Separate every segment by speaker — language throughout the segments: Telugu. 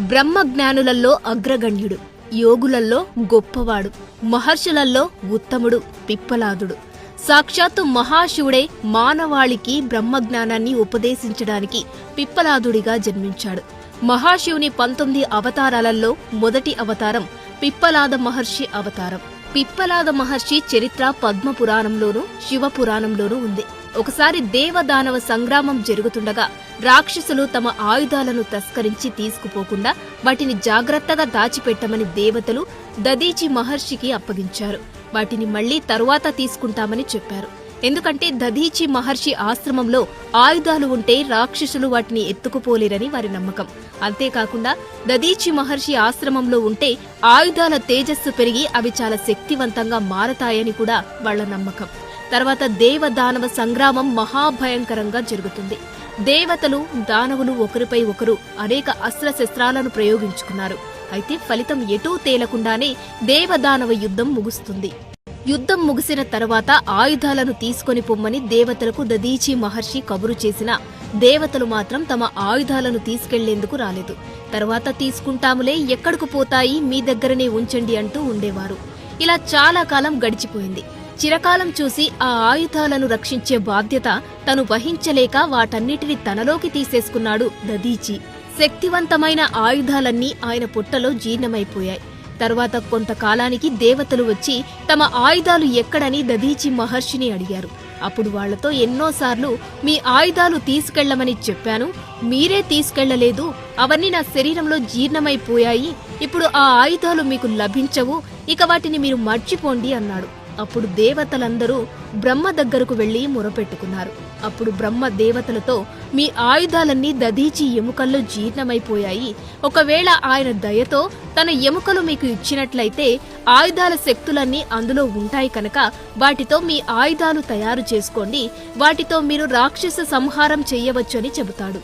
Speaker 1: బ్రహ్మజ్ఞానులలో అగ్రగణ్యుడు, యోగులలో గొప్పవాడు, మహర్షులలో ఉత్తముడు పిప్పలాదుడు. సాక్షాత్తు మహాశివుడే మానవాళికి బ్రహ్మజ్ఞానాన్ని ఉపదేశించడానికి పిప్పలాదుడిగా జన్మించాడు. మహాశివుని 19 అవతారాలలో మొదటి అవతారం పిప్పలాద మహర్షి అవతారం. పిప్పలాద మహర్షి చరిత్ర పద్మపురాణంలోనూ శివపురాణంలోనూ ఉంది. ఒకసారి దేవదానవ సంగ్రామం జరుగుతుండగా రాక్షసులు తమ ఆయుధాలను తస్కరించి తీసుకుపోకుండా వాటిని జాగ్రత్తగా దాచిపెట్టమని దేవతలు దదీచి మహర్షికి అప్పగించారు. వాటిని మళ్లీ తరువాత తీసుకుంటామని చెప్పారు. ఎందుకంటే దదీచి మహర్షి ఆశ్రమంలో ఆయుధాలు ఉంటే రాక్షసులు వాటిని ఎత్తుకుపోలేరని వారి నమ్మకం. అంతేకాకుండా దదీచి మహర్షి ఆశ్రమంలో ఉంటే ఆయుధాల తేజస్సు పెరిగి అవి చాలా శక్తివంతంగా మారతాయని కూడా వాళ్ల నమ్మకం. తర్వాత దేవదానవ సంగ్రామం మహాభయంకరంగా జరుగుతుంది. దేవతలు దానవులు ఒకరిపై ఒకరు అనేక అస్త్రశస్త్రాలను ప్రయోగించుకున్నారు. అయితే ఫలితం ఎటూ తేలకుండానే దేవదానవ యుద్ధం ముగుస్తుంది. యుద్ధం ముగిసిన తర్వాత ఆయుధాలను తీసుకొని పొమ్మని దేవతలకు దదీచి మహర్షి కబురు చేసినా దేవతలు మాత్రం తమ ఆయుధాలను తీసుకెళ్లేందుకు రాలేదు. తర్వాత తీసుకుంటాములే, ఎక్కడకు పోతాయి, మీ దగ్గరనే ఉంచండి అంటూ ఉండేవారు. ఇలా చాలా కాలం గడిచిపోయింది. చిరకాలం చూసి ఆ ఆయుధాలను రక్షించే బాధ్యత తను వహించలేక వాటన్నిటిని తనలోకి తీసేసుకున్నాడు దదీచి. శక్తివంతమైన ఆయుధాలన్నీ ఆయన పుట్టలో జీర్ణమైపోయాయి. తర్వాత కొంతకాలానికి దేవతలు వచ్చి తమ ఆయుధాలు ఎక్కడని దదీచి మహర్షిని అడిగారు. అప్పుడు వాళ్లతో ఎన్నోసార్లు మీ ఆయుధాలు తీసుకెళ్లమని చెప్పాను, మీరే తీసుకెళ్లలేదు, అవన్నీ నా శరీరంలో జీర్ణమైపోయాయి, ఇప్పుడు ఆ ఆయుధాలు మీకు లభించవు, ఇక వాటిని మీరు మర్చిపోండి అన్నాడు. అప్పుడు దేవతలందరూ బ్రహ్మ దగ్గరకు వెళ్లి మొరపెట్టుకున్నారు. అప్పుడు బ్రహ్మ దేవతలతో మీ ఆయుధాలన్నీ దదీచి ఎముకల్లో జీర్ణమైపోయాయి, ఒకవేళ ఆయన దయతో తన ఎముకలు మీకు ఇచ్చినట్లయితే ఆయుధాల శక్తులన్నీ అందులో ఉంటాయి కనుక వాటితో మీ ఆయుధాలు తయారు చేసుకోండి, వాటితో మీరు రాక్షస సంహారం చెయ్యవచ్చని చెబుతాడు.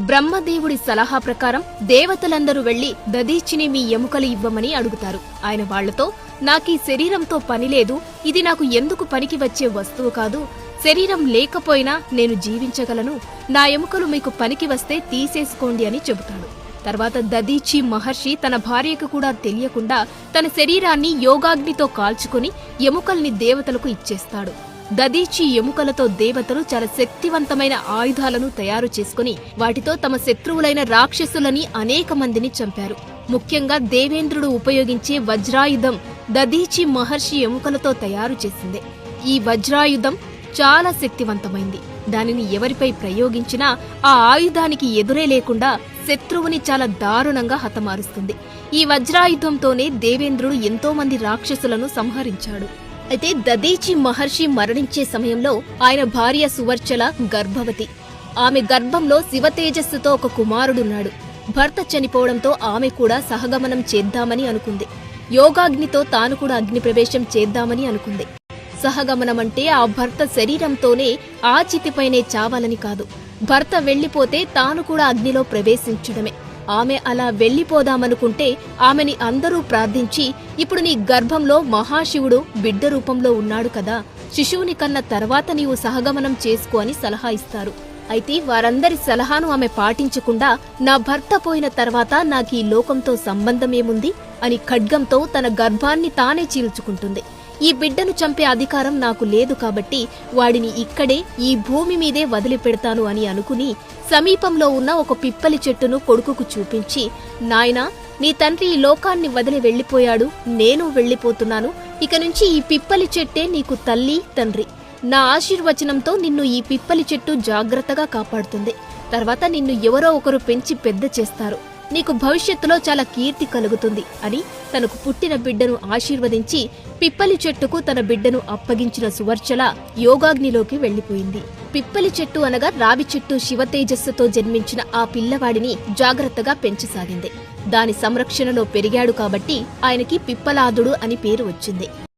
Speaker 1: బ్రహ్మదేవుడి సలహా ప్రకారం దేవతలందరూ వెళ్లి దదీచిని మీ ఎముకలు ఇవ్వమని అడుగుతారు. ఆయన వాళ్లతో నాకీ శరీరంతో పనిలేదు, ఇది నాకు ఎందుకు పనికి వచ్చే వస్తువు కాదు, శరీరం లేకపోయినా నేను జీవించగలను, నా ఎముకలు మీకు పనికి వస్తే తీసేసుకోండి అని చెబుతాడు. తర్వాత దదీచి మహర్షి తన భార్యకు కూడా తెలియకుండా తన శరీరాన్ని యోగాగ్నితో కాల్చుకుని ఎముకల్ని దేవతలకు ఇచ్చేస్తాడు. దదీచి ఎముకలతో దేవతలు చాలా శక్తివంతమైన ఆయుధాలను తయారు చేసుకుని వాటితో తమ శత్రువులైన రాక్షసులని అనేక మందిని చంపారు. ముఖ్యంగా దేవేంద్రుడు ఉపయోగించే వజ్రాయుధం దదీచి మహర్షి ఎముకలతో తయారు చేసిందే. ఈ వజ్రాయుధం చాలా శక్తివంతమైంది. దానిని ఎవరిపై ప్రయోగించినా ఆ ఆయుధానికి ఎదురే లేకుండా శత్రువుని చాలా దారుణంగా హతమారుస్తుంది. ఈ వజ్రాయుధంతోనే దేవేంద్రుడు ఎంతో మంది రాక్షసులను సంహరించాడు. అయితే దదీచి మహర్షి మరణించే సమయంలో ఆయన భార్య సువర్చల గర్భవతి. ఆమె గర్భంలో శివతేజస్సుతో ఒక కుమారుడున్నాడు. భర్త చనిపోవడంతో ఆమె కూడా సహగమనం చేద్దామని అనుకుంది. యోగాగ్నితో తాను కూడా అగ్నిప్రవేశం చేద్దామని అనుకుంది. సహగమనమంటే ఆ భర్త శరీరంతోనే ఆ చితిపైనే చావాలని కాదు, భర్త వెళ్లిపోతే తాను కూడా అగ్నిలో ప్రవేశించడమే. ఆమె అలా వెళ్లిపోదామనుకుంటే ఆమెని అందరూ ప్రార్థించి ఇప్పుడు నీ గర్భంలో మహాశివుడు బిడ్డ రూపంలో ఉన్నాడు కదా, శిశువుని కన్న తర్వాత నీవు సహగమనం చేసుకో అని సలహా ఇస్తారు. అయితే వారందరి సలహాను ఆమె పాటించకుండా నా భర్త పోయిన తర్వాత నాకీ లోకంతో సంబంధమేముంది అని ఖడ్గంతో తన గర్భాన్ని తానే చీల్చుకుంటుంది. ఈ బిడ్డను చంపే అధికారం నాకు లేదు కాబట్టి వాడిని ఇక్కడే ఈ భూమి మీదే వదిలిపెడతాను అని అనుకుని సమీపంలో ఉన్న ఒక పిప్పలి చెట్టును కొడుకుకు చూపించి, నాయనా, నీ తండ్రి ఈ లోకాన్ని వదిలి వెళ్లిపోయాడు, నేను వెళ్లిపోతున్నాను, ఇక నుంచి ఈ పిప్పలి చెట్టే నీకు తల్లి తండ్రి, నా ఆశీర్వచనంతో నిన్ను ఈ పిప్పలి చెట్టు జాగ్రత్తగా కాపాడుతుంది, తర్వాత నిన్ను ఎవరో ఒకరు పెంచి పెద్ద చేస్తారు, నీకు భవిష్యత్తులో చాలా కీర్తి కలుగుతుంది అని తనకు పుట్టిన బిడ్డను ఆశీర్వదించి పిప్పలి చెట్టుకు తన బిడ్డను అప్పగించిన సువర్చల యోగాగ్నిలోకి వెళ్లిపోయింది. పిప్పలి చెట్టు అనగా రావి చెట్టు శివతేజస్సుతో జన్మించిన ఆ పిల్లవాడిని జాగ్రత్తగా పెంచసాగింది. దాని సంరక్షణలో పెరిగాడు కాబట్టి ఆయనకి పిప్పలాదుడు అని పేరు వచ్చింది.